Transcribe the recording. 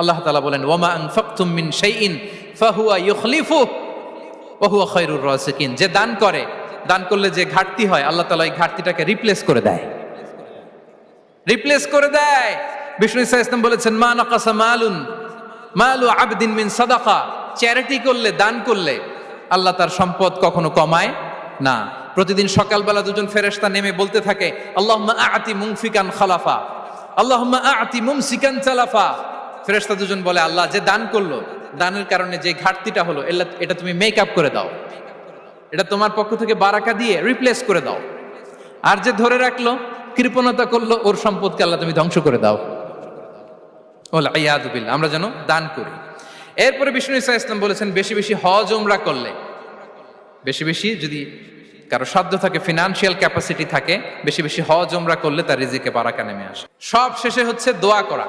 আল্লাহ তাআলা বলেন ওয়ামা আনফাকতুম মিন শাইইন ফাহুয়া ইউখলিফুহু ওয়া হুয়া খায়রুর রাসিকিন। যে দান করে, দান করলে যে ঘাটতি হয় আল্লাহ তাআলা এই ঘাটতিটাকে রিপ্লেস করে দেয়, রিপ্লেস করে দেয়। বিষ্ণু ইসা ইসলাম বলেছেন মা নাকাসা মালু আবদিন মিন সাদাকা। চ্যারিটি করলে, দান করলে আল্লাহ তার সম্পদ কখনো কমায় না। প্রতিদিন সকালবেলা দুজন ফেরেশতা নেমে বলতে থাকে আল্লাহুম্মা আ'তি মুনফিকান খালাফা, আল্লাহুম্মা আ'তি মুমসিকান চালাফা। ফেরেশতা দুজন বলে আল্লাহ, যে দান করলো, দানের কারণে যে ঘাটতিটা হলো এটা তুমি মেক আপ করে দাও, এটা তোমার পক্ষ থেকে বারাকা দিয়ে রিপ্লেস করে দাও। আর যে ধরে রাখলো, কৃপণতা করলো, ওর সম্পদকে আল্লাহ তুমি ধ্বংস করে দাও। ওয়াল ইয়াদু বিল্লাহ। আমরা যেন দান করি। এরপরে বিষ্ণু ইসা ইসলাম বলেছেন বেশি বেশি হজ উমরা করলে, বেশি বেশি যদি কারো সাধ্য থাকে, ফিনান্সিয়াল ক্যাপাসিটি থাকে, বেশি বেশি হজ উমরা করলে তার রিজিকে বারাকা নেমে আসে। সব শেষে হচ্ছে দোয়া করা।